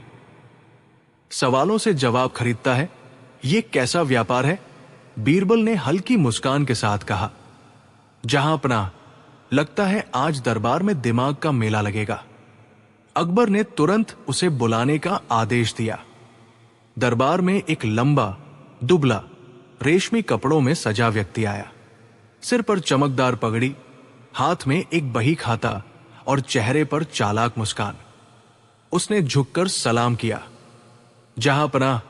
[SPEAKER 1] सवालों से जवाब खरीदता है, ये कैसा व्यापार है? बीरबल ने हल्की मुस्कान के साथ कहा, जहांपनाह, लगता है आज दरबार में दिमाग का मेला लगेगा। अकबर ने तुरंत उसे बुलाने का आदेश दिया। दरबार में एक लंबा, दुबला, रेशमी कपड़ों में सजा व्यक्ति आया। सिर पर चमकदार पगड़ी, हाथ में एक बही खाता और चेहरे पर चालाक मुस्कान। उसने झुककर सलाम किया, जहांपनाह,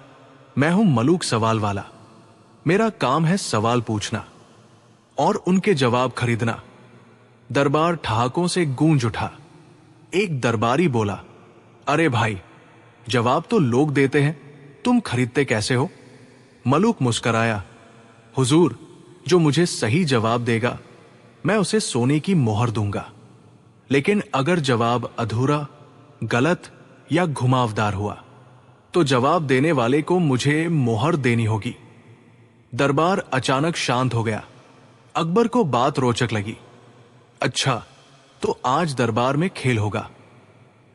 [SPEAKER 1] मैं हूं मलूक सवाल वाला। मेरा काम है सवाल पूछना और उनके जवाब खरीदना। दरबार ठहाकों से गूंज उठा। एक दरबारी बोला, अरे भाई, जवाब तो लोग देते हैं, तुम खरीदते कैसे हो? मलूक मुस्कराया, हुजूर, जो मुझे सही जवाब देगा मैं उसे सोने की मोहर दूंगा, लेकिन अगर जवाब अधूरा, गलत या घुमावदार हुआ तो जवाब देने वाले को मुझे मोहर देनी होगी। दरबार अचानक शांत हो गया। अकबर को बात रोचक लगी। अच्छा, तो आज दरबार में खेल होगा,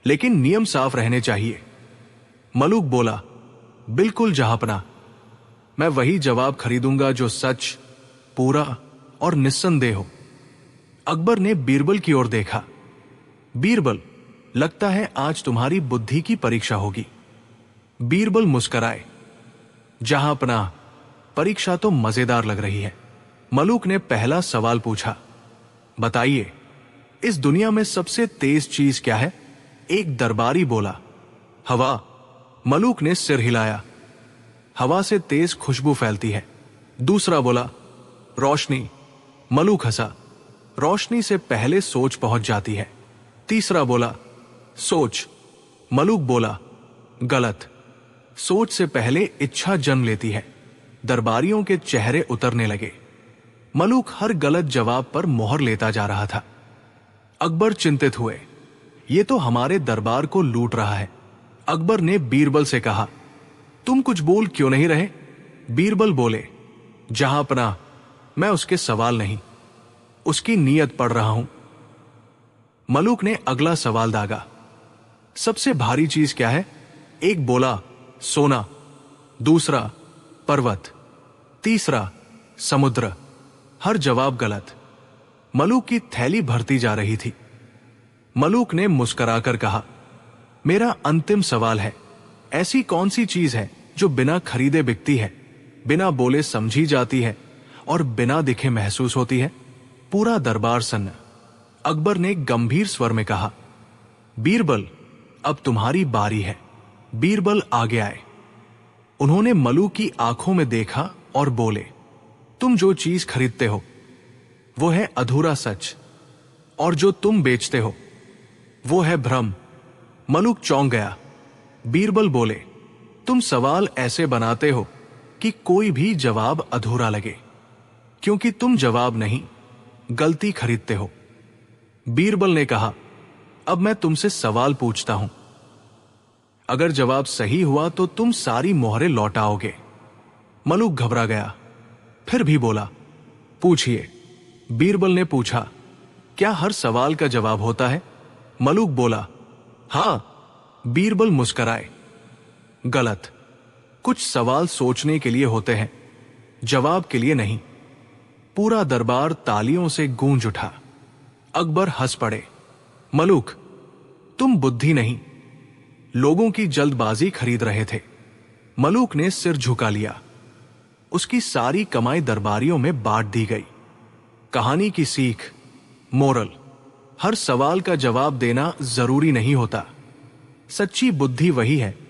[SPEAKER 1] लेकिन नियम साफ रहने चाहिए। मलूक बोला, बिल्कुल जहांपनाह, मैं वही जवाब खरीदूंगा जो सच, पूरा और निस्संदेह हो। अकबर ने बीरबल की ओर देखा। बीरबल, लगता है आज तुम्हारी बुद्धि की परीक्षा होगी। बीरबल मुस्कराए, जहांपनाह, परीक्षा तो मजेदार लग रही है। मलूक ने पहला सवाल पूछा, बताइए, इस दुनिया में सबसे तेज चीज क्या है? एक दरबारी बोला, हवा। मलूक ने सिर हिलाया, हवा से तेज खुशबू फैलती है। दूसरा बोला, रोशनी। मलूक हंसा, रोशनी से पहले सोच पहुंच जाती है। तीसरा बोला, सोच। मलूक बोला, गलत, सोच से पहले इच्छा जन्म लेती है। दरबारियों के चेहरे उतरने लगे। मलूक हर गलत जवाब पर मोहर लेता जा रहा था। अकबर चिंतित हुए, ये तो हमारे दरबार को लूट रहा है। अकबर ने बीरबल से कहा, तुम कुछ बोल क्यों नहीं रहे? बीरबल बोले, जहांपनाह, मैं उसके सवाल नहीं, उसकी नीयत पढ़ रहा हूं। मलूक ने अगला सवाल दागा, सबसे भारी चीज क्या है? एक बोला, सोना। दूसरा, पर्वत। तीसरा, समुद्र। हर जवाब गलत। मलूक की थैली भरती जा रही थी। मलूक ने मुस्कुराकर कहा, मेरा अंतिम सवाल है, ऐसी कौन सी चीज है जो बिना खरीदे बिकती है, बिना बोले समझी जाती है और बिना दिखे महसूस होती है? पूरा दरबार सन्न। अकबर ने गंभीर स्वर में कहा, बीरबल, अब तुम्हारी बारी है। बीरबल आगे आए। उन्होंने मलूक की आंखों में देखा और बोले, तुम जो चीज खरीदते हो वो है अधूरा सच, और जो तुम बेचते हो वो है भ्रम। मलूक चौंक गया। बीरबल बोले, तुम सवाल ऐसे बनाते हो कि कोई भी जवाब अधूरा लगे, क्योंकि तुम जवाब नहीं, गलती खरीदते हो। बीरबल ने कहा, अब मैं तुमसे सवाल पूछता हूं, अगर जवाब सही हुआ तो तुम सारी मोहरें लौटाओगे। मलूक घबरा गया, फिर भी बोला, पूछिए। बीरबल ने पूछा, क्या हर सवाल का जवाब होता है? मलूक बोला, हां। बीरबल मुस्कुराए, गलत, कुछ सवाल सोचने के लिए होते हैं, जवाब के लिए नहीं। पूरा दरबार तालियों से गूंज उठा। अकबर हंस पड़े, मलूक, तुम बुद्धि नहीं, लोगों की जल्दबाजी खरीद रहे थे। मलूक ने सिर झुका लिया। उसकी सारी कमाई दरबारियों में बांट दी गई। कहानी की सीख, मोरल: हर सवाल का जवाब देना जरूरी नहीं होता। सच्ची बुद्धि वही है